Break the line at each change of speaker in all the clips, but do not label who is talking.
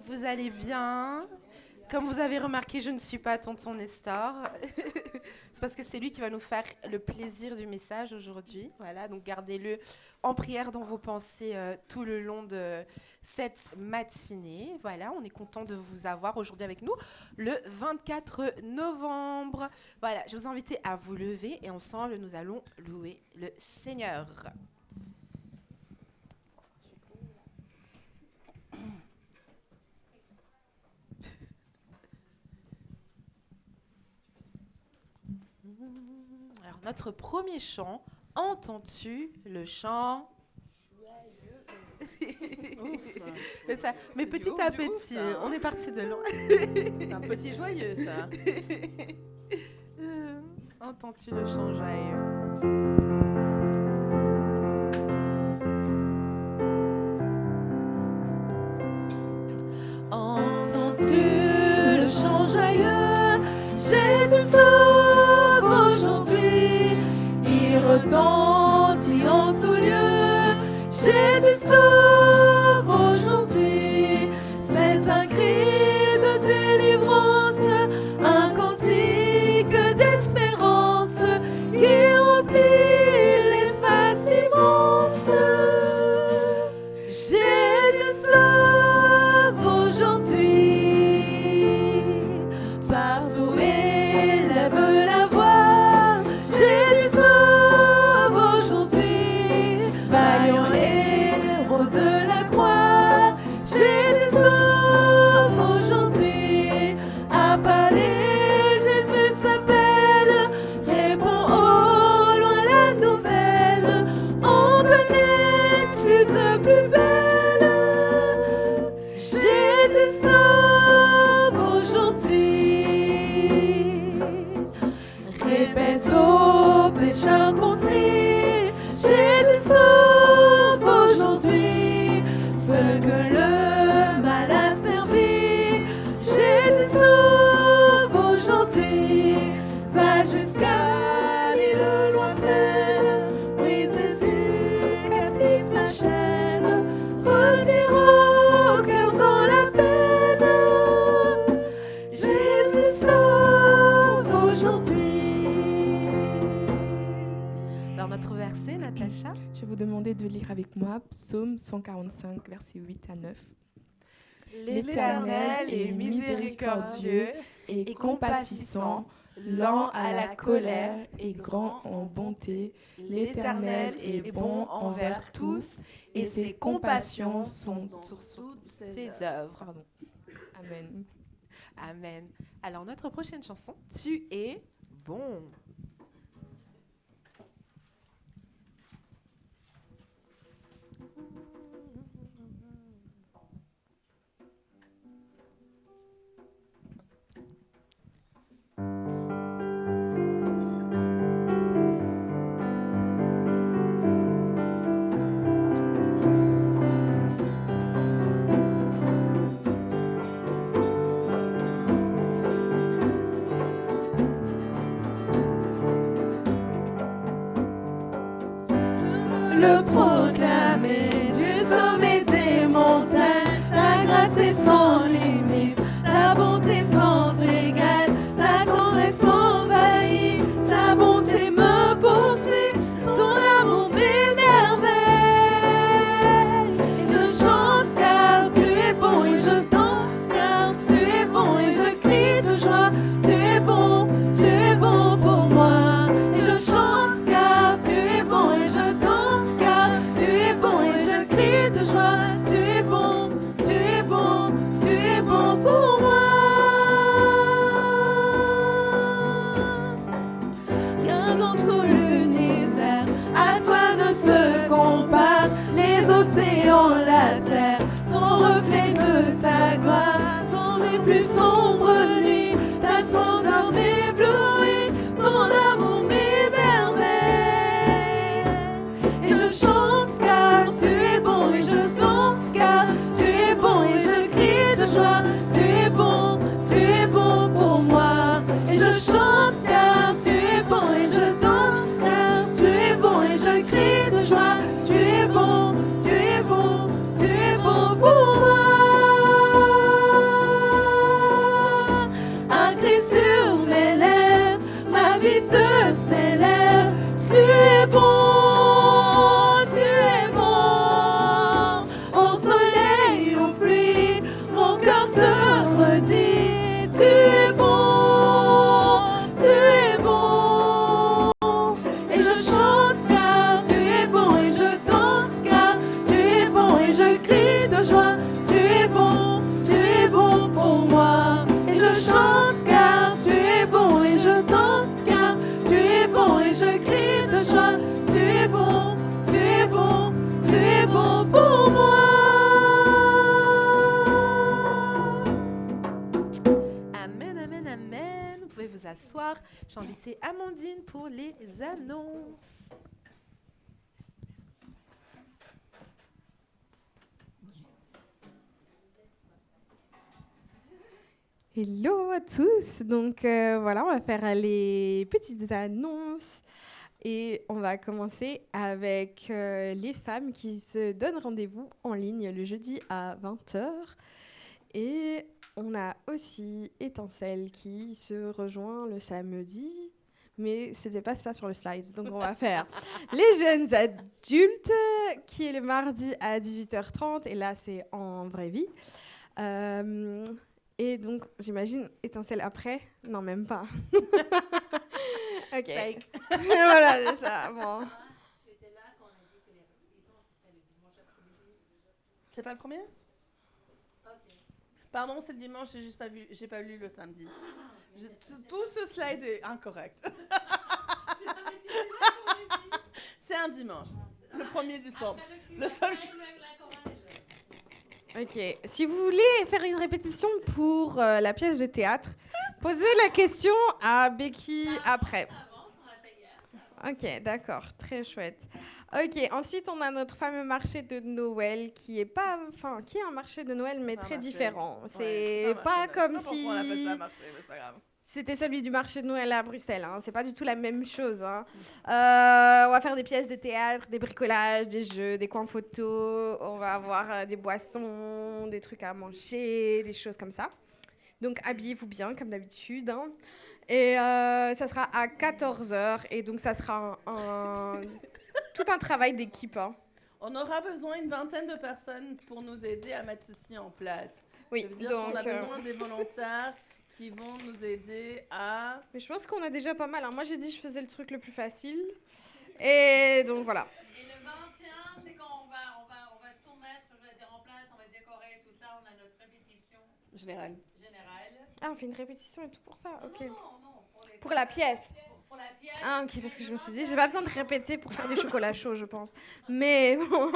vous allez bien. Comme vous avez remarqué, je ne suis pas tonton Nestor. C'est parce que c'est lui qui va nous faire le plaisir du message aujourd'hui. Voilà, donc gardez-le en prière dans vos pensées tout le long de cette matinée. Voilà, on est content de vous avoir aujourd'hui avec nous le 24 novembre. Voilà, je vous invite à vous lever et ensemble nous allons louer le Seigneur. Alors, notre premier chant, entends-tu le chant mais petit à petit, on est parti de loin.
C'est un petit joyeux, ça.
Entends-tu le chant joyeux? Entends-tu le chant joyeux? Jésus sauve aujourd'hui, il retentit en tout lieu. Jésus sauve aujourd'hui, c'est un cri de délivrance, un cantique d'espérance qui remplit l'espace immense. Jésus sauve aujourd'hui, partout élève la voix. Jésus sauve aujourd'hui, vaillant héros de la croix. Jésus sauve aujourd'hui, appelé, Jésus t'appelle, réponds au loin la nouvelle. On connaît-tu de plus belle? Jésus sauve aujourd'hui, répète aux pécheurs contrits. Jésus sauve aujourd'hui, ce que le mal a servi. Jésus sauve aujourd'hui, va jusqu'à l'île lointaine, briser du captif la chaîne, redire au cœur dans la peine. Jésus sauve aujourd'hui. Alors notre verset, Natacha.
Je vais vous demander de lire avec moi Psaume 145, versets 8 à 9.
L'Éternel est miséricordieux et compatissant, lent à la colère et grand en bonté. L'Éternel est bon envers tous et ses compassions sont sur toutes ses œuvres.
Pardon. Amen.
Amen. Alors notre prochaine chanson, Tu es bon. Le proclamer du sommet des montagnes, ta grâce est sans limite, ta bonté sans égale, ta tendresse m'envahit, ta bonté me poursuit, ton amour m'émerveille. Et je chante car tu es bon et je danse car tu es bon et je crie de joie, tu es bon pour moi. Et je chante car tu es bon et je danse car tu es bon et je crie de joie, tu es bon pour moi. Rien dans tout l'univers à toi ne se compare, les océans, la terre sont reflets de ta gloire. Dans mes plus sombres nuits, ta splendeur m'éblouit, ton amour m'émerveille. Et je chante car tu es bon et je danse car tu es bon et je crie de joie, tu es bon pour moi. Et je chante car tu es bon et je danse car tu es bon et je crie de joie, tu es bon pour moi. vous asseoir. J'ai invité Amandine pour les annonces.
Hello à tous. Donc voilà, on va faire les petites annonces et on va commencer avec les femmes qui se donnent rendez-vous en ligne le jeudi à 20h. Et on a aussi Étincelle qui se rejoint le samedi, mais c'était pas ça sur le slide. Donc on va faire les jeunes adultes qui est le mardi à 18h30 et là c'est en vraie vie. Et donc, j'imagine, Étincelle après? Non, même pas. Ok.
Fake.
Voilà, c'est ça. Bon.
C'est pas le premier? Pardon, c'est le dimanche, j'ai pas lu le samedi. Tout ce slide est incorrect. C'est un dimanche, le 1er décembre. Le seul
Ok. Si vous voulez faire une répétition pour la pièce de théâtre, posez la question à Becky après. Ok, d'accord, très chouette. Ok, ensuite on a notre fameux marché de Noël qui est un marché de Noël mais très différent. C'est pas comme si
on appelle ça marché, mais c'est pas grave.
C'était celui du marché de Noël à Bruxelles. Hein. C'est pas du tout la même chose. Hein. On va faire des pièces de théâtre, des bricolages, des jeux, des coins photos. On va avoir des boissons, des trucs à manger, des choses comme ça. Donc habillez-vous bien comme d'habitude. Hein. Et ça sera à 14h. Et donc ça sera tout un travail d'équipe. Hein.
On aura besoin d'une vingtaine de personnes pour nous aider à mettre ceci en place.
Oui,
ça veut dire qu'on a besoin des volontaires qui vont nous aider à...
Mais je pense qu'on a déjà pas mal. Hein. Moi, j'ai dit que je faisais le truc le plus facile. Et donc, voilà.
Et le 21, c'est quand on va tout mettre, je vais dire, en place, on va décorer tout ça, on a notre répétition
générale.
Ah, on fait une répétition et tout pour ça? Ok.
Non,
pour la pièce.
Pour la pièce.
Ah, ok, parce que je me suis dit, j'ai pas besoin de répéter pour faire du chocolat chaud, je pense. Mais bon...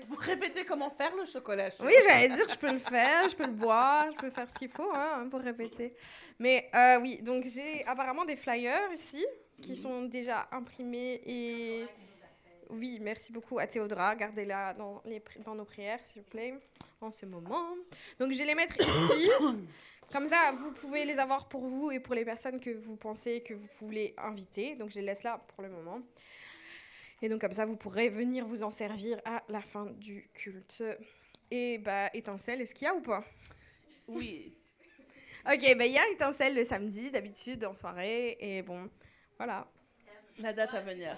Vous répétez comment faire le chocolat chaud?
Oui, j'allais dire, je peux le faire, je peux le boire, je peux faire ce qu'il faut hein, pour répéter. Mais oui, donc j'ai apparemment des flyers ici qui sont déjà imprimés et... Oui, merci beaucoup à Théodora. Gardez-la dans nos prières, s'il vous plaît, en ce moment. Donc, je vais les mettre ici. Comme ça, vous pouvez les avoir pour vous et pour les personnes que vous pensez que vous pouvez inviter. Donc, je les laisse là pour le moment. Et donc, comme ça, vous pourrez venir vous en servir à la fin du culte. Et Étincelle, est-ce qu'il y a ou pas?
Oui.
Ok, il y a Étincelle le samedi, d'habitude, en soirée. Et bon, voilà.
La date à venir.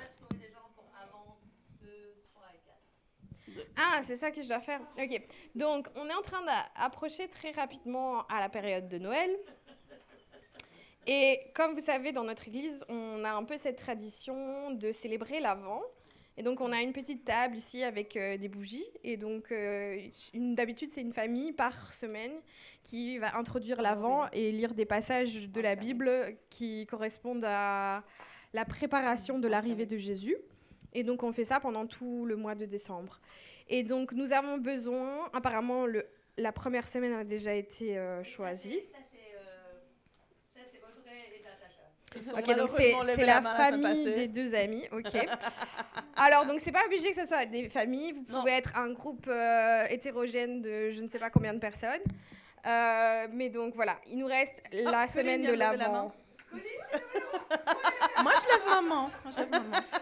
Ah, c'est ça que je dois faire. Ok. Donc, on est en train d'approcher très rapidement à la période de Noël. Et comme vous savez, dans notre église, on a un peu cette tradition de célébrer l'Avent. Et donc, on a une petite table ici avec des bougies. Et donc, d'habitude, c'est une famille par semaine qui va introduire l'Avent et lire des passages de la Bible qui correspondent à la préparation de l'arrivée de Jésus. Et donc, on fait ça pendant tout le mois de décembre. Et donc, nous avons besoin... Apparemment, la première semaine a déjà été choisie.
Ça, c'est Audrey et Natacha.
Ok, donc c'est la famille des deux amis. Ok. Alors, donc, c'est pas obligé que ce soit des familles. Vous pouvez être un groupe hétérogène de je ne sais pas combien de personnes. Mais donc, voilà. Il nous reste la semaine de l'Avent.
Moi, je lève maman.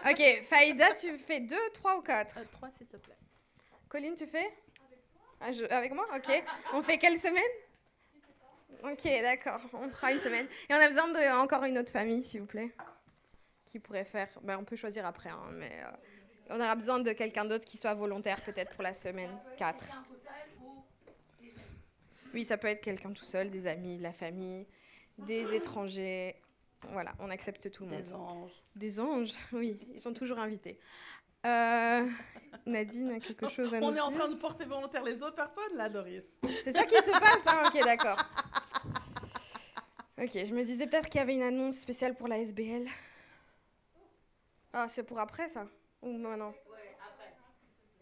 Ok, Faïda, tu fais 2, 3 ou 4
3, s'il te plaît.
Colline, tu fais avec moi? Ok. On fait quelle semaine? Ok, d'accord. On fera une semaine. Et on a besoin encore une autre famille, s'il vous plaît, qui pourrait faire... on peut choisir après, hein, mais on aura besoin de quelqu'un d'autre qui soit volontaire, peut-être pour la semaine 4. Oui, ça peut être quelqu'un tout seul, des amis, de la famille, des étrangers... Voilà, on accepte tout le monde.
Des anges.
Des anges, oui, ils sont toujours invités. Nadine a quelque chose à nous dire.
On est en train de porter volontaire les autres personnes, là, Doris.
C'est ça qui se passe, hein? Ok, d'accord. Ok, je me disais peut-être qu'il y avait une annonce spéciale pour la SBL. Ah, c'est pour après, ça? Ou maintenant?
Ouais, après.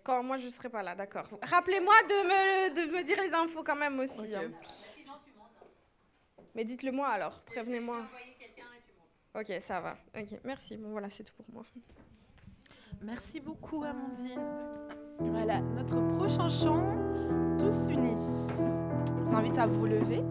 Quand moi, je serai pas là, d'accord. Rappelez-moi de me dire les infos quand même aussi.
Okay.
Hein.
Sinon, tu montes.
Mais dites-le moi alors,
Je
prévenez-moi.
vais envoyer quelqu'un et tu montes.
Ok, ça va. Ok, merci. Bon, voilà, c'est tout pour moi.
Merci beaucoup, Amandine. Voilà, notre prochain chant, Tous unis. Je vous invite à vous lever.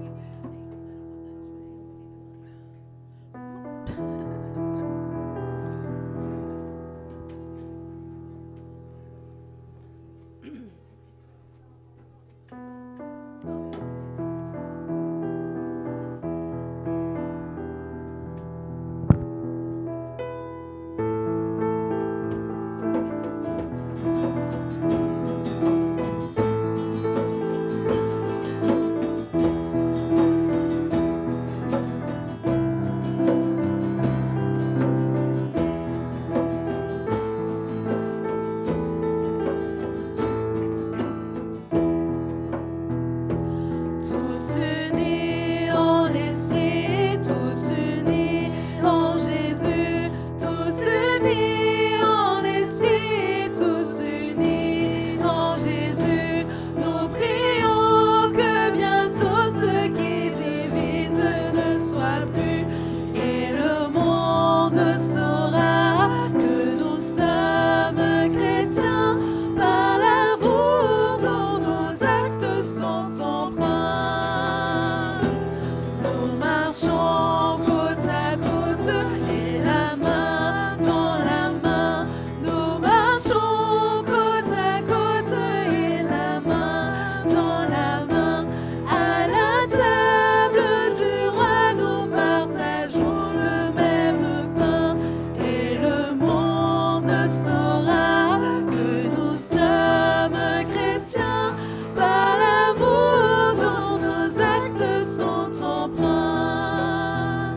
Tous unis en l'esprit, tous unis en Jésus, tous unis en l'esprit, tous unis en Jésus. Nous prions que bientôt ce qui divise ne soit plus, et le monde saura que nous sommes chrétiens par l'amour dont nos actes sont empreints. Nous marchons côte à côte et la main dans la main. Nous marchons côte à côte et la main dans la main. À la table du roi, nous partageons le même pain, et le monde saura que nous sommes chrétiens par l'amour dont nos actes sont empreints.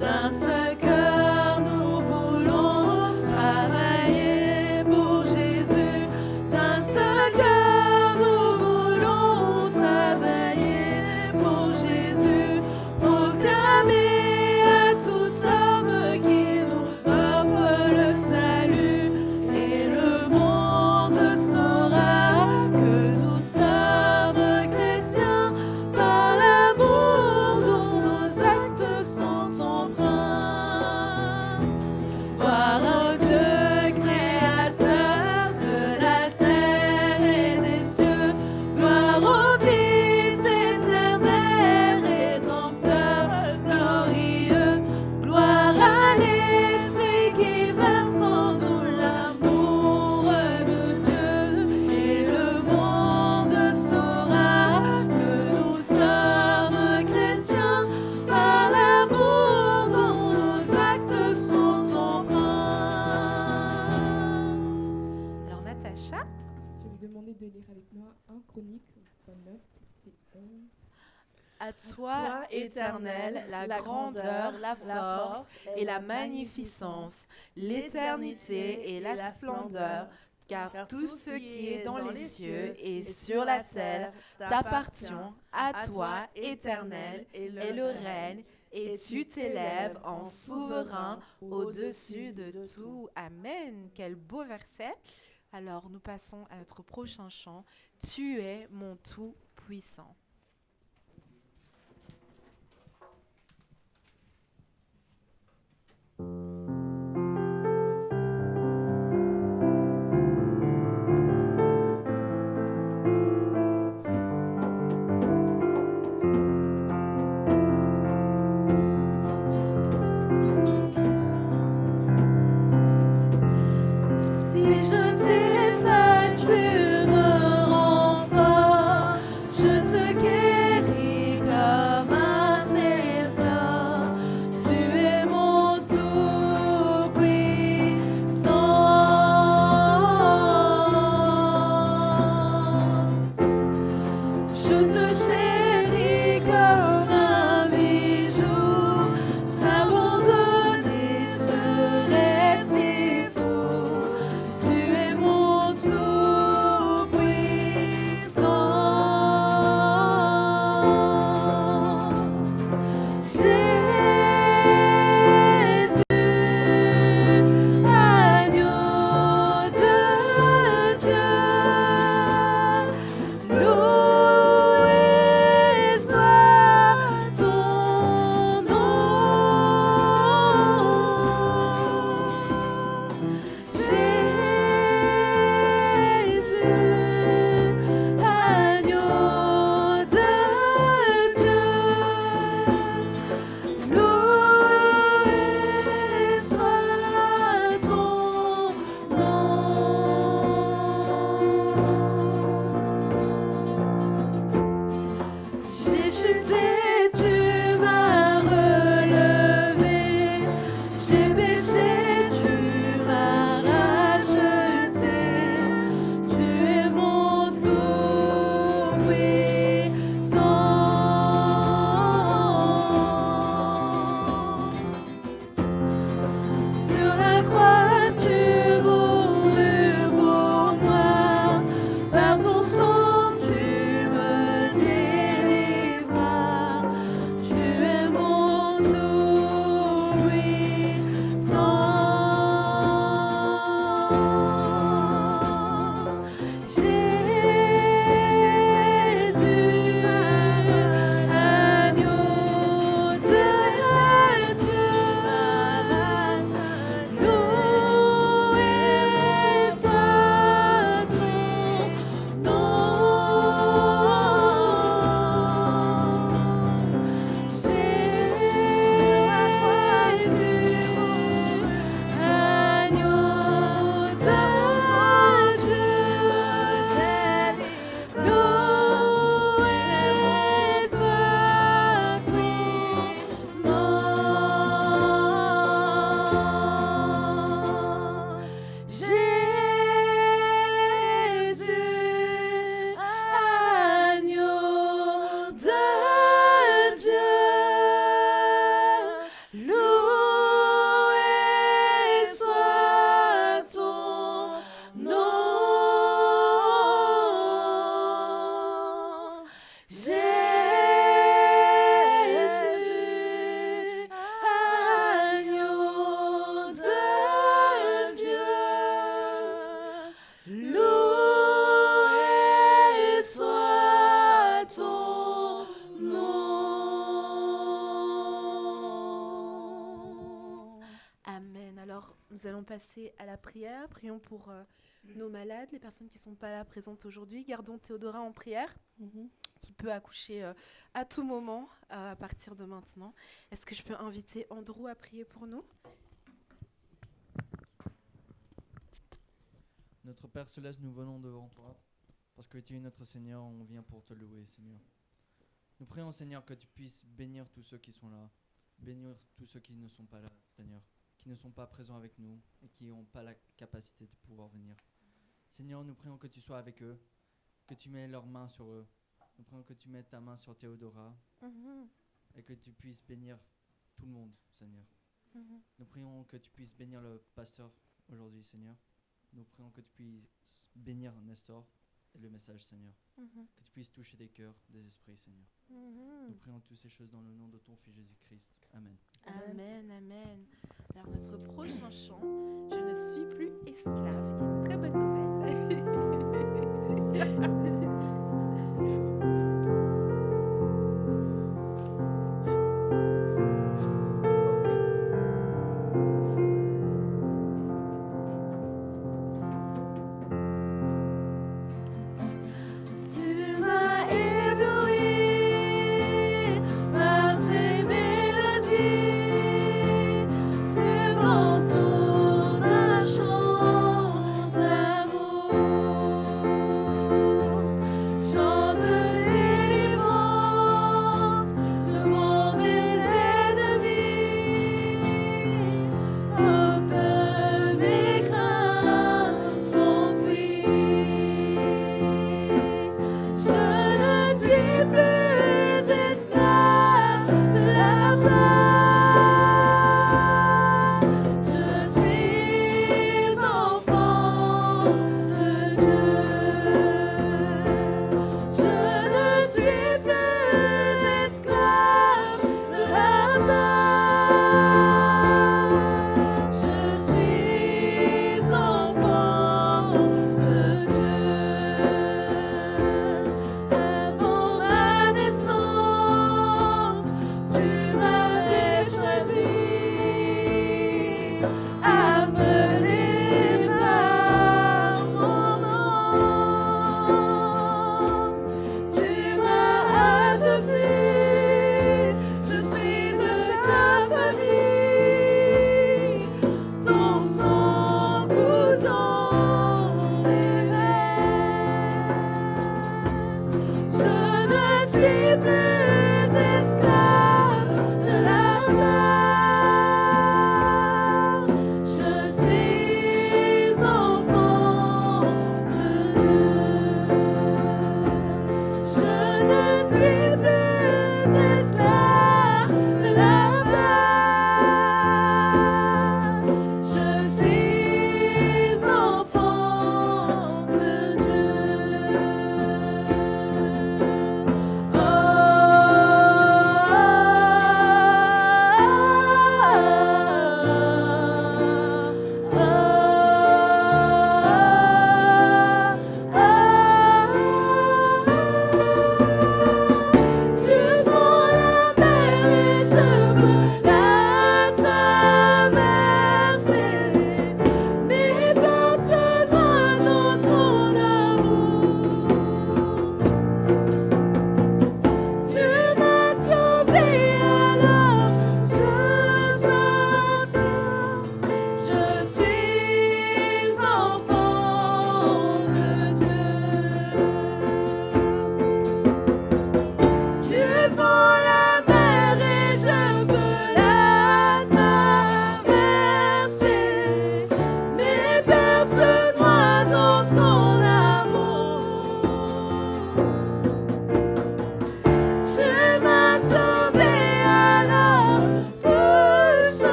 D'un seul cœur, nous voulons travailler pour Jésus. D'un seul cœur, nous voulons travailler pour Jésus. Proclamer à tout homme qui nous offre le salut, et le monde saura que nous sommes chrétiens par l'amour dont nos actes sont empreints. Gloire au Dieu créateur de la terre et des cieux, gloire au Fils éternel, rédempteur glorieux, gloire à l'Esprit qui verse en nous l'amour de Dieu, et le monde saura que nous sommes chrétiens par l'amour dont nos actes sont empreints. Alors Natacha,
Je vais vous demander de lire avec moi 1 Chronique 29, verset 11.
à toi, Éternel, la grandeur, la force et la magnificence, l'éternité et la splendeur, car tout ce qui est dans les cieux et sur la terre t'appartient. À toi, Éternel, est le règne, et tu t'élèves en souverain au-dessus de tout. Amen. Quel beau verset. Alors nous passons à notre prochain chant. Tu es mon tout-puissant. Si je t'efface, tu me rends fort. Je te
chuté, tu m'as relevé. J'ai péché, tu m'as racheté. Tu es mon tout puissant. Sur la croix, tu mourus pour moi. Par ton sang, tu me délivras. Tu es mon tout puissant. Jésus, agneau de Dieu, loué soit ton nom. Jésus, agneau de Dieu, loué soit ton nom. Jésus, agneau de Dieu, loué soit ton nom.
Amen. Alors, nous allons passer à la prière. Prions pour nos malades, les personnes qui ne sont pas là présentes aujourd'hui. Gardons Théodora en prière, qui peut accoucher à tout moment à partir de maintenant. Est-ce que je peux inviter Andrew à prier pour nous?
Notre Père Céleste, nous venons devant toi, parce que tu es notre Seigneur, on vient pour te louer, Seigneur. Nous prions, Seigneur, que tu puisses bénir tous ceux qui sont là, bénir tous ceux qui ne sont pas là, Seigneur, qui ne sont pas présents avec nous et qui n'ont pas la capacité de pouvoir venir. Seigneur, nous prions que tu sois avec eux, que tu mets leurs mains sur eux. Nous prions que tu mettes ta main sur Théodora et que tu puisses bénir tout le monde, Seigneur. Nous prions que tu puisses bénir le pasteur aujourd'hui, Seigneur. Nous prions que tu puisses bénir Nestor et le message, Seigneur. Que tu puisses toucher des cœurs, des esprits, Seigneur. Nous prions toutes ces choses dans le nom de ton Fils Jésus-Christ. Amen.
Amen, amen. Alors, notre prochain chant, Je ne suis plus esclave, qui est une très bonne nouvelle.
Tu m'as ébloui par tes mélodies, tu m'entoures d'un chant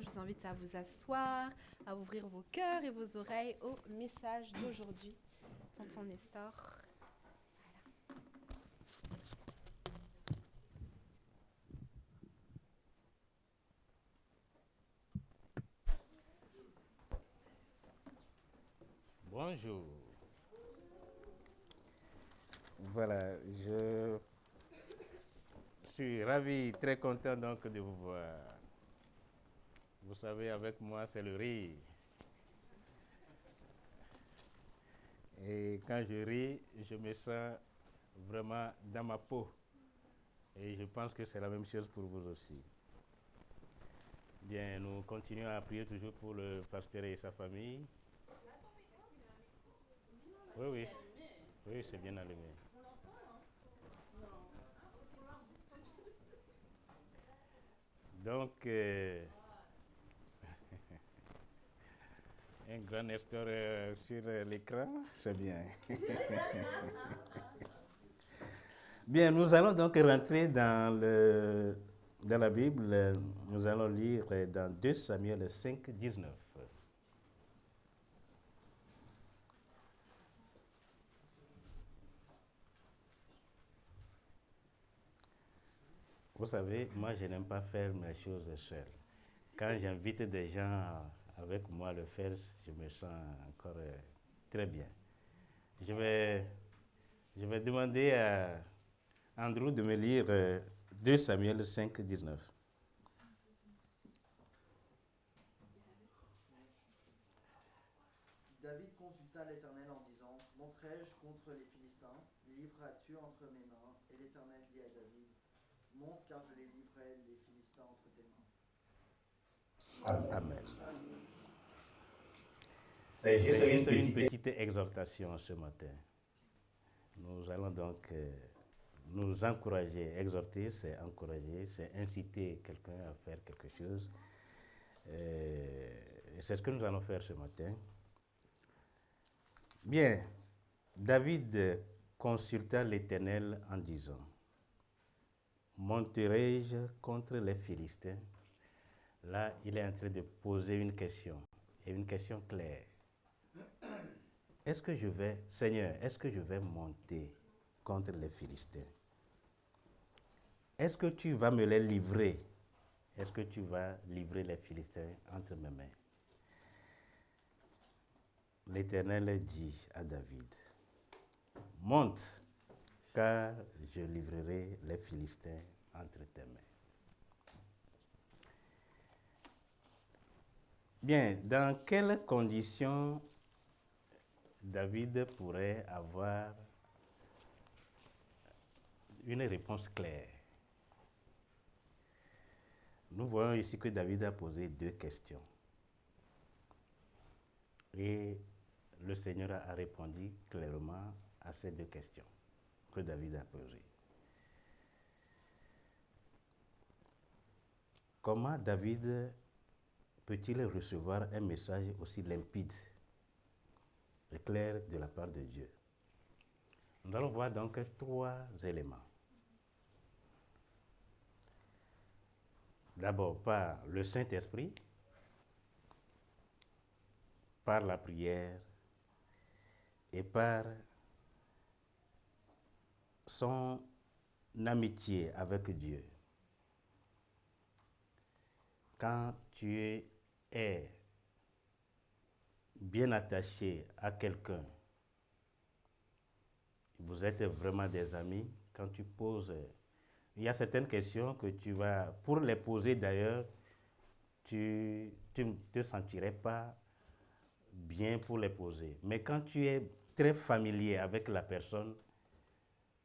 Je vous invite à vous asseoir, à ouvrir vos cœurs et vos oreilles au message d'aujourd'hui. Tonton Nestor.
Bonjour. Voilà, je suis ravi, très content donc de vous voir. Vous savez, avec moi, c'est le rire. Et quand je ris, je me sens vraiment dans ma peau. Et je pense que c'est la même chose pour vous aussi. Bien, nous continuons à prier toujours pour le pasteur et sa famille. Oui, c'est bien allumé. Donc, un grand Nestor sur l'écran, c'est bien. Bien, nous allons donc rentrer dans la Bible. Nous allons lire dans 2 Samuel 5, 19. Vous savez, moi, je n'aime pas faire mes choses seul. Quand j'invite des gens avec moi à le faire, je me sens encore très bien. Je vais demander à Andrew de me lire 2 Samuel 5, 19.
David consulta l'Éternel en disant, monterai-je contre les Philistins? Les livreras-tu entre mes mains? Et l'Éternel dit à David, monte car je les livrerai les Philistins entre tes mains.
Amen. C'est juste une petite exhortation ce matin. Nous allons donc nous encourager. Exhorter, c'est encourager, c'est inciter quelqu'un à faire quelque chose. C'est ce que nous allons faire ce matin. Bien, David consulta l'Éternel en disant, monterai-je contre les Philistins? Là, il est en train de poser une question, et une question claire. Seigneur, est-ce que je vais monter contre les Philistins? est-ce que tu vas me les livrer? Est-ce que tu vas livrer les Philistins entre mes mains? L'Éternel dit à David, monte, car je livrerai les Philistins entre tes mains. Bien, dans quelles conditions David pourrait avoir une réponse claire? Nous voyons ici que David a posé 2 questions. Et le Seigneur a répondu clairement à ces 2 questions que David a posées. Comment David peut-il recevoir un message aussi limpide et clair de la part de Dieu? Nous allons voir donc 3 éléments. D'abord par le Saint-Esprit, par la prière et par son amitié avec Dieu. Quand tu es bien attaché à quelqu'un, vous êtes vraiment des amis, quand tu poses, il y a certaines questions que tu vas, pour les poser d'ailleurs, tu ne te sentirais pas bien pour les poser. Mais quand tu es très familier avec la personne,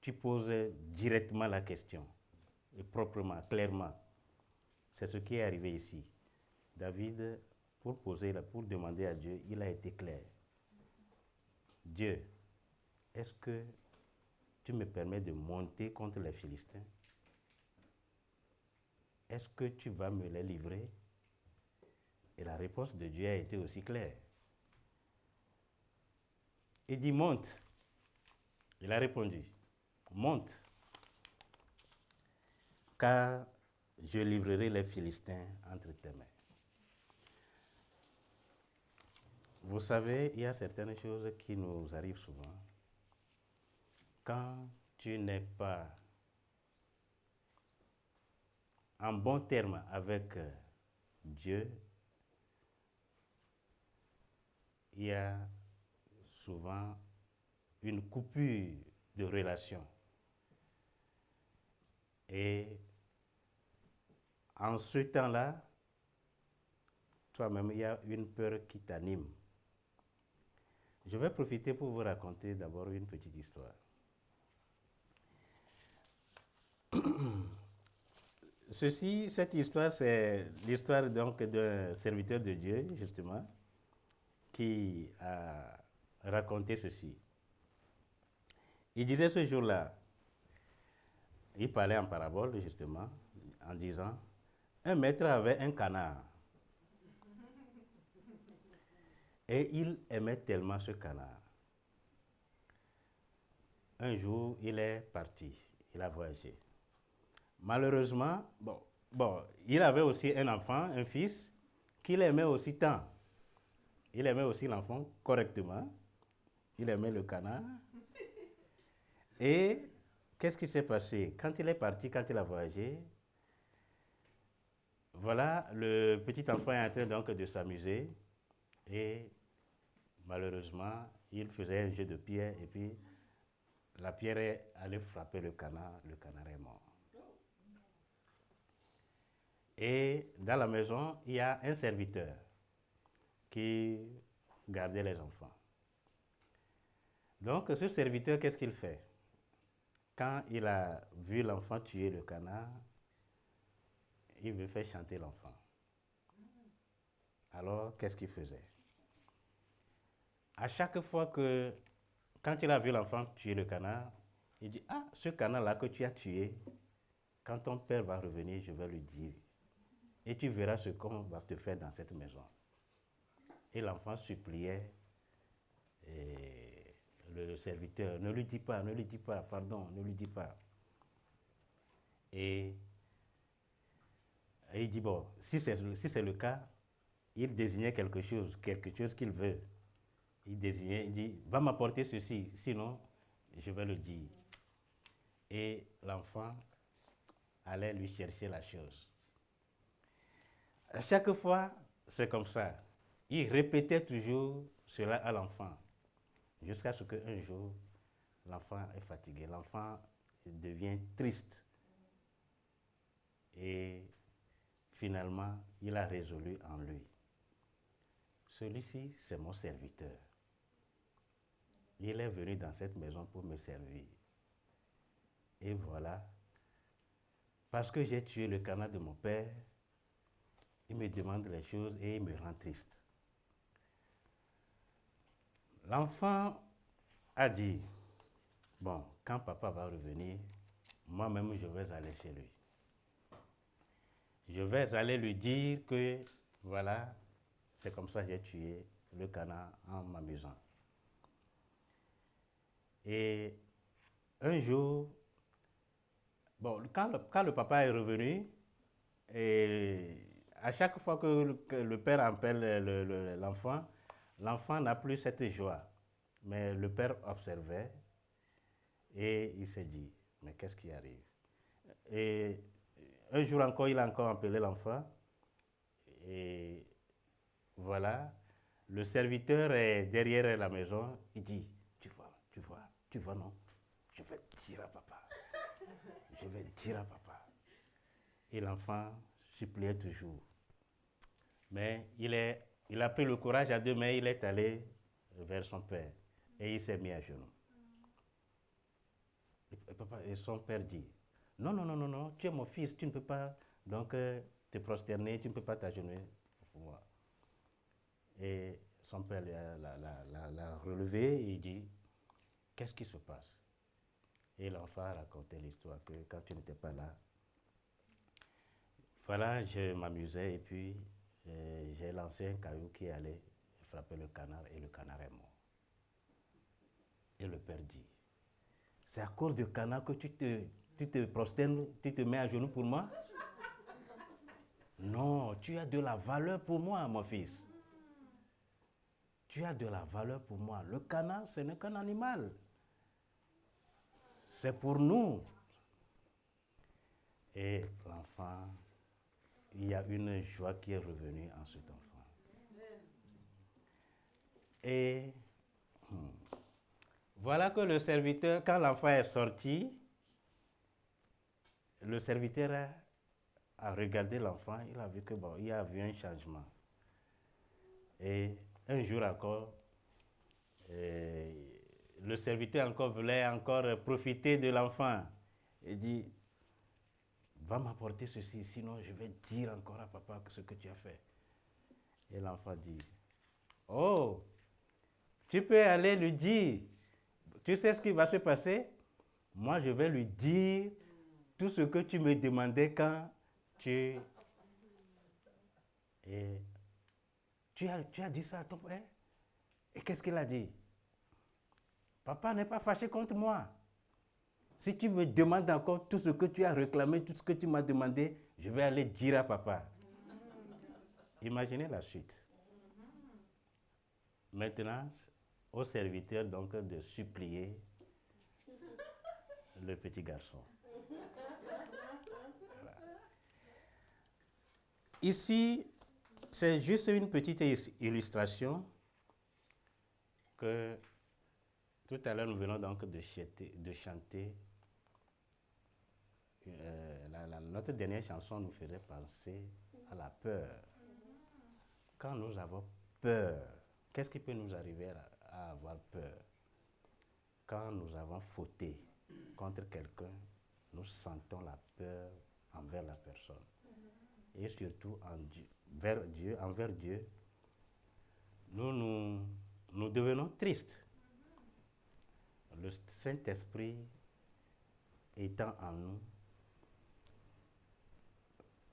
tu poses directement la question, et proprement, clairement. C'est ce qui est arrivé ici. David, pour demander à Dieu, il a été clair. Dieu, est-ce que tu me permets de monter contre les Philistins? Est-ce que tu vas me les livrer? Et la réponse de Dieu a été aussi claire. Il dit, monte. Il a répondu, monte, car je livrerai les Philistins entre tes mains. Vous savez, il y a certaines choses qui nous arrivent souvent. Quand tu n'es pas en bon terme avec Dieu, il y a souvent une coupure de relation. Et en ce temps-là, toi-même, il y a une peur qui t'anime. Je vais profiter pour vous raconter d'abord une petite histoire. Cette histoire, c'est l'histoire donc d'un serviteur de Dieu, justement, qui a raconté ceci. Il disait ce jour-là, il parlait en parabole, justement, en disant, un maître avait un canard. Et il aimait tellement ce canard. Un jour, il est parti, il a voyagé. Malheureusement, il avait aussi un enfant, un fils, qu'il aimait aussi tant. Il aimait aussi l'enfant correctement. Il aimait le canard. Et qu'est-ce qui s'est passé? Quand il est parti, quand il a voyagé, voilà, le petit enfant est en train donc de s'amuser. Et malheureusement, il faisait un jeu de pierre et puis la pierre est allée frapper le canard est mort. Et dans la maison, il y a un serviteur qui gardait les enfants. Donc ce serviteur, qu'est-ce qu'il fait? Quand il a vu l'enfant tuer le canard, il veut faire chanter l'enfant. Alors, qu'est-ce qu'il faisait? À chaque fois que, quand il a vu l'enfant tuer le canard, il dit, ah, ce canard-là que tu as tué, quand ton père va revenir, je vais lui dire. Et tu verras ce qu'on va te faire dans cette maison. Et l'enfant suppliait le serviteur, ne lui dis pas, pardon, ne lui dis pas. Et il dit, bon, si c'est le cas, il désignait quelque chose qu'il veut. Il dit, va m'apporter ceci, sinon je vais le dire. Et l'enfant allait lui chercher la chose. À chaque fois, c'est comme ça. Il répétait toujours cela à l'enfant, jusqu'à ce qu'un jour, l'enfant est fatigué, l'enfant devient triste. Et finalement, il a résolu en lui. Celui-ci, c'est mon serviteur. Il est venu dans cette maison pour me servir. Et voilà, parce que j'ai tué le canard de mon père, il me demande les choses et il me rend triste. L'enfant a dit, bon, quand papa va revenir, moi-même je vais aller chez lui. Je vais aller lui dire que, voilà, c'est comme ça que j'ai tué le canard en m'amusant. Et un jour, bon, quand le papa est revenu, et à chaque fois que le père appelle l'enfant, l'enfant n'a plus cette joie. Mais le père observait et il s'est dit, mais qu'est-ce qui arrive? Et un jour encore, il a encore appelé l'enfant. Et voilà, le serviteur est derrière la maison. Il dit, tu vois, non? Je vais dire à papa. Je vais dire à papa. Et l'enfant suppliait toujours. Mais il a pris le courage à deux mains, il est allé vers son père. Et il s'est mis à genoux. Et son père dit, non, tu es mon fils, tu ne peux pas donc te prosterner, tu ne peux pas t'agenouiller pour moi. Et son père l'a relevé et il dit, qu'est-ce qui se passe? Et l'enfant a raconté l'histoire que quand tu n'étais pas là, voilà, je m'amusais et puis j'ai lancé un caillou qui allait frapper le canard et le canard est mort. Et le père dit, c'est à cause du canard que tu te prosternes, tu te mets à genoux pour moi? Non, tu as de la valeur pour moi, mon fils. Tu as de la valeur pour moi. Le canard, ce n'est qu'un animal. C'est pour nous. Et l'enfant, il y a une joie qui est revenue en cet enfant. Et voilà que le serviteur, quand l'enfant est sorti, le serviteur a regardé l'enfant, il a vu que bon, il y a eu un changement. Et un jour encore, le serviteur encore voulait encore profiter de l'enfant. Il dit, va m'apporter ceci, sinon je vais dire encore à papa ce que tu as fait. Et l'enfant dit, oh, tu peux aller lui dire. Tu sais ce qui va se passer? Moi, je vais lui dire tout ce que tu me demandais quand tu... Et tu as dit ça à ton père? Et qu'est-ce qu'il a dit? Papa n'est pas fâché contre moi. Si tu me demandes encore tout ce que tu as réclamé, tout ce que tu m'as demandé, je vais aller dire à papa. Imaginez la suite. Maintenant, au serviteur donc de supplier le petit garçon. Voilà. Ici, c'est juste une petite illustration que tout à l'heure nous venons donc de chanter. Notre dernière chanson nous faisait penser à la peur. Quand nous avons peur, qu'est-ce qui peut nous arriver à avoir peur? Quand nous avons fauté contre quelqu'un, nous sentons la peur envers la personne. Et surtout envers Dieu, nous devenons tristes. Le Saint-Esprit étant en nous,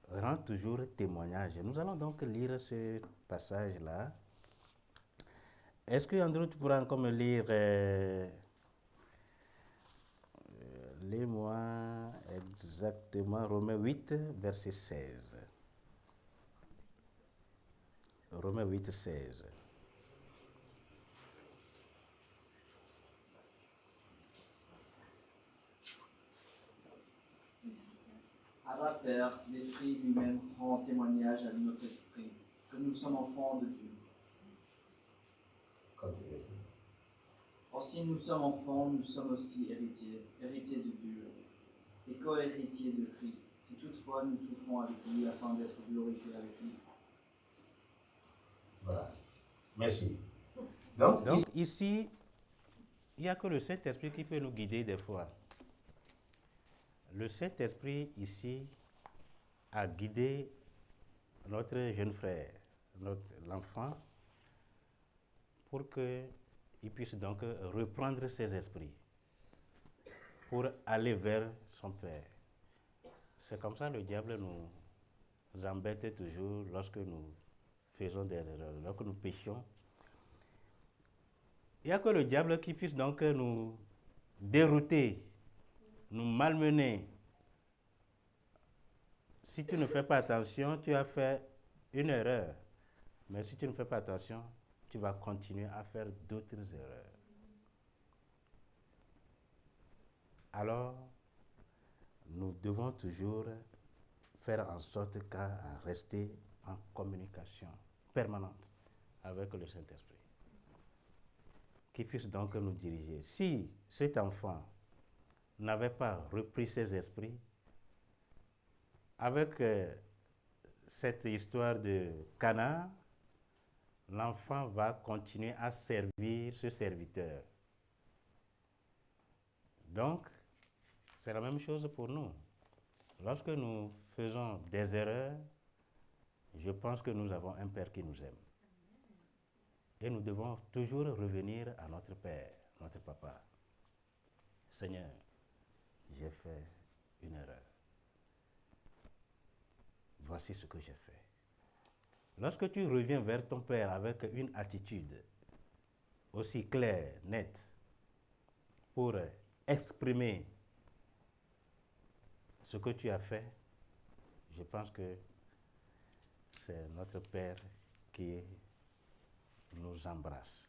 rend toujours témoignage. Nous allons donc lire ce passage-là. Est-ce que Andrew, tu pourras encore me lire lis-moi exactement Romains 8, verset 16. Romains 8, 16.
Abba Père, l'Esprit lui-même rend témoignage à notre esprit que nous sommes enfants de Dieu.
Continuez.
Or, si nous sommes enfants, nous sommes aussi héritiers, héritiers de Dieu, et co-héritiers de Christ, si toutefois nous souffrons avec lui afin d'être glorifiés avec lui.
Voilà. Merci. Donc ici, il n'y a que le Saint-Esprit qui peut nous guider des fois. Le Saint-Esprit ici a guidé notre jeune frère, l'enfant, pour qu'il puisse donc reprendre ses esprits, pour aller vers son Père. C'est comme ça que le diable nous embête toujours lorsque nous faisons des erreurs, lorsque nous péchons. Il n'y a que le diable qui puisse donc nous dérouter, nous malmener. Si tu ne fais pas attention, tu as fait une erreur. Mais si tu ne fais pas attention, tu vas continuer à faire d'autres erreurs. Alors, nous devons toujours faire en sorte qu'à rester en communication permanente avec le Saint-Esprit, qui puisse donc nous diriger. Si cet enfant n'avait pas repris ses esprits, avec cette histoire de Cana, l'enfant va continuer à servir ce serviteur. Donc, c'est la même chose pour nous. Lorsque nous faisons des erreurs, je pense que nous avons un Père qui nous aime. Et nous devons toujours revenir à notre Père, notre Papa. Seigneur, j'ai fait une erreur. Voici ce que j'ai fait. Lorsque tu reviens vers ton Père avec une attitude aussi claire, nette, pour exprimer ce que tu as fait, je pense que c'est notre Père qui nous embrasse,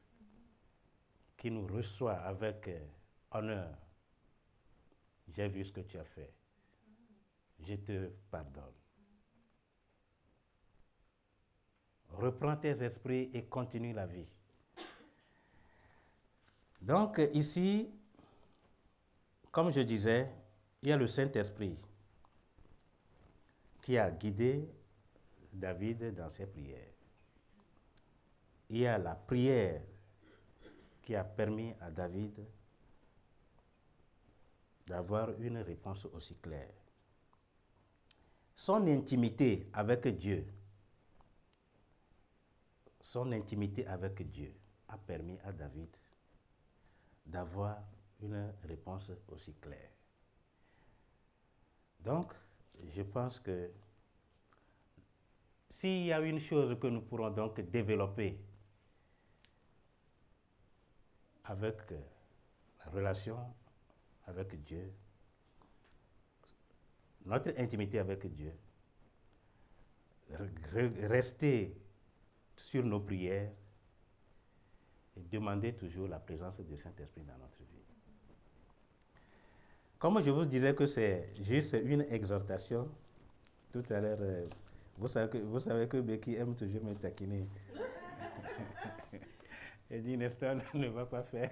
qui nous reçoit avec honneur. J'ai vu ce que tu as fait. Je te pardonne. Reprends tes esprits et continue la vie. Donc ici, comme je disais, il y a le Saint-Esprit qui a guidé David dans ses prières. Il y a la prière qui a permis à David d'avoir une réponse aussi claire. Son intimité avec Dieu a permis à David d'avoir une réponse aussi claire. Donc, je pense que s'il y a une chose que nous pourrons donc développer avec la relation avec Dieu, notre intimité avec Dieu, rester sur nos prières et demander toujours la présence du Saint-Esprit dans notre vie. Comme je vous disais que c'est juste une exhortation, tout à l'heure, vous savez que Becky aime toujours me taquiner. Elle dit, Nestor ne va pas faire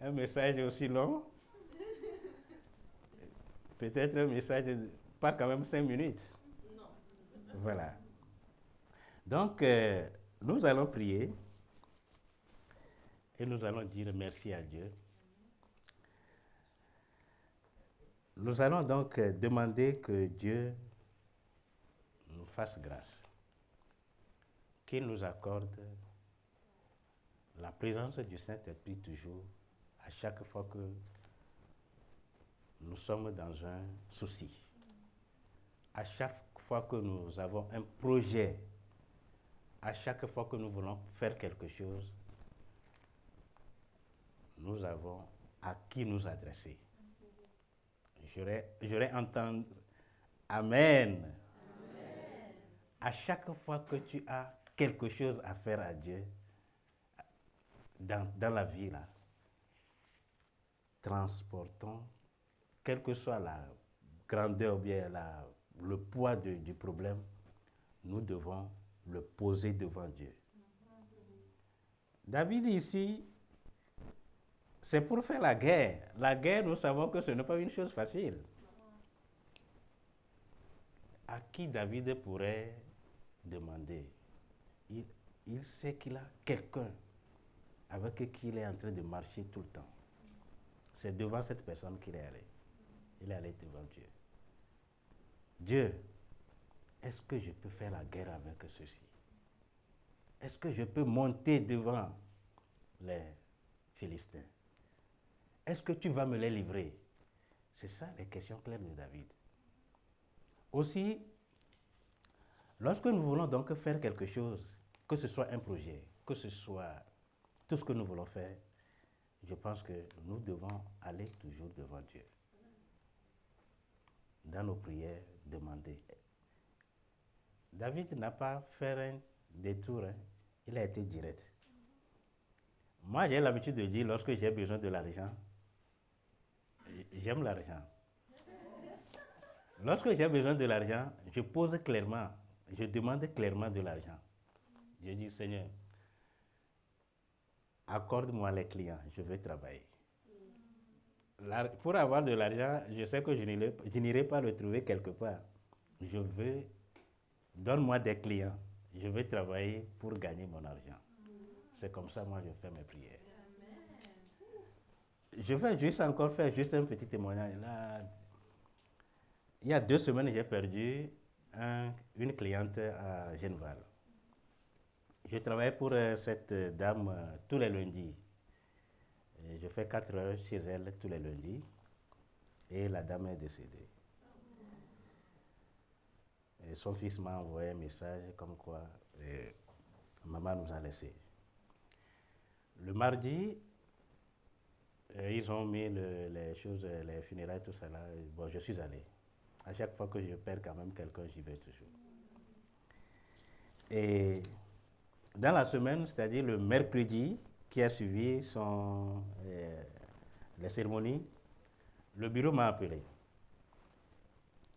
un message aussi long. Peut-être un message, pas quand même 5 minutes. Non. Voilà. Donc, nous allons prier et nous allons dire merci à Dieu. Nous allons donc demander que Dieu nous fasse grâce, qu'il nous accorde la présence du Saint-Esprit toujours, à chaque fois que nous sommes dans un souci, à chaque fois que nous avons un projet, à chaque fois que nous voulons faire quelque chose, nous avons à qui nous adresser. J'aurais entendu Amen. Amen. À chaque fois que tu as quelque chose à faire à Dieu, dans la vie, là, transportons, quelle que soit la grandeur, bien le poids du problème, nous devons le poser devant Dieu. David ici, c'est pour faire la guerre. La guerre, nous savons que ce n'est pas une chose facile. À qui David pourrait demander? Il sait qu'il a quelqu'un avec qui il est en train de marcher tout le temps. C'est devant cette personne qu'il est allé. Il est allé devant Dieu. Dieu, est-ce que je peux faire la guerre avec ceux-ci? Est-ce que je peux monter devant les Philistins? Est-ce que tu vas me les livrer? C'est ça les questions claires de David. Aussi, lorsque nous voulons donc faire quelque chose, que ce soit un projet, que ce soit tout ce que nous voulons faire, je pense que nous devons aller toujours devant Dieu. Dans nos prières, demander. David n'a pas fait un détour, hein. Il a été direct. Moi, j'ai l'habitude de dire, lorsque j'ai besoin de l'argent, j'aime l'argent. Lorsque j'ai besoin de l'argent, je pose clairement, je demande clairement de l'argent. Je dis, Seigneur, accorde-moi les clients, je veux travailler. Pour avoir de l'argent, je sais que je n'irai pas le trouver quelque part. Je veux, donne-moi des clients, je veux travailler pour gagner mon argent. C'est comme ça, moi, je fais mes prières. Je vais juste encore faire juste un petit témoignage. Là, il y a 2 semaines, j'ai perdu une cliente à Genval. Je travaille pour cette dame tous les lundis. Et je fais 4 heures chez elle tous les lundis. Et la dame est décédée. Et son fils m'a envoyé un message comme quoi maman nous a laissés. Le mardi, ils ont mis les choses, les funérailles, tout ça là. Bon, je suis allé. À chaque fois que je perds quand même quelqu'un, j'y vais toujours. Et dans la semaine, c'est-à-dire le mercredi qui a suivi les cérémonies, le bureau m'a appelé.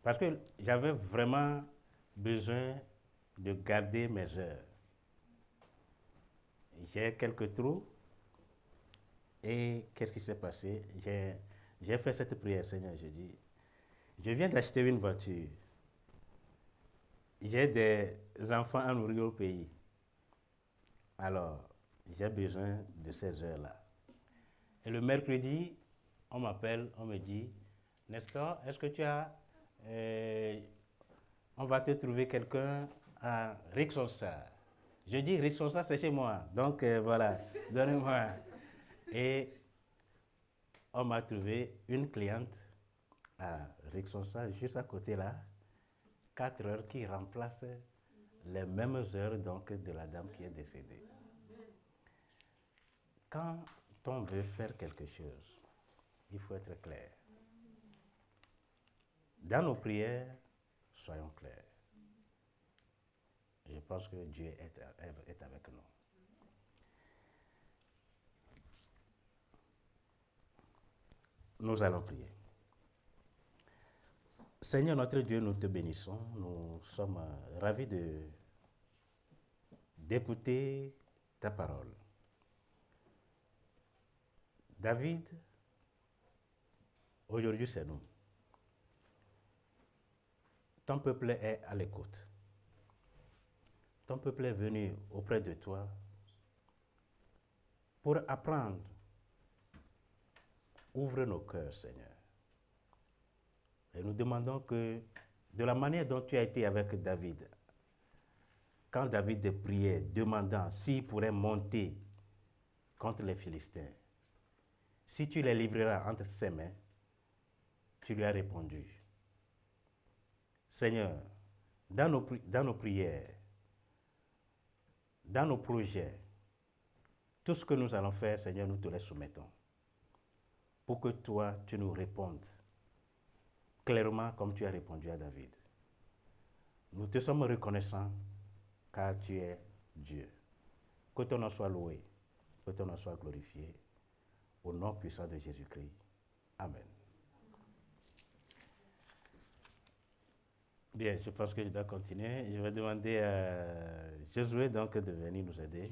Parce que j'avais vraiment besoin de garder mes heures. J'ai quelques trous. Et qu'est-ce qui s'est passé? J'ai fait cette prière, Seigneur, je dis, je viens d'acheter une voiture. J'ai des enfants à nourrir au pays. Alors, j'ai besoin de ces heures-là. Et le mercredi, on m'appelle, on me dit, Nestor, est-ce que tu as... on va te trouver quelqu'un à Rixonsa. Je dis, Rixonsa, c'est chez moi. Donc, voilà, donnez-moi. Et on m'a trouvé une cliente à Rixonsa, juste à côté là, 4 heures qui remplace les mêmes heures donc, de la dame qui est décédée. Quand on veut faire quelque chose, il faut être clair. Dans nos prières, soyons clairs. Je pense que Dieu est avec nous. Nous allons prier. Seigneur notre Dieu, nous te bénissons. Nous sommes ravis d'écouter ta parole. David, aujourd'hui c'est nous. Ton peuple est à l'écoute. Ton peuple est venu auprès de toi pour apprendre. Ouvre nos cœurs, Seigneur. Et nous demandons que, de la manière dont tu as été avec David, quand David priait, demandant s'il pourrait monter contre les Philistins, si tu les livreras entre ses mains, tu lui as répondu. Seigneur, dans nos prières, dans nos projets, tout ce que nous allons faire, Seigneur, nous te les soumettons. Pour que toi, tu nous répondes clairement comme tu as répondu à David. Nous te sommes reconnaissants car tu es Dieu. Que ton nom soit loué, que ton nom soit glorifié. Au nom puissant de Jésus-Christ. Amen. Bien, je pense que je dois continuer. Je vais demander à Josué donc de venir nous aider.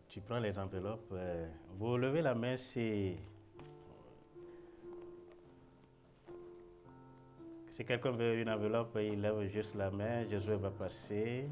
Tu prends les enveloppes. Vous levez la main si quelqu'un veut une enveloppe, il lève juste la main. Josué va passer.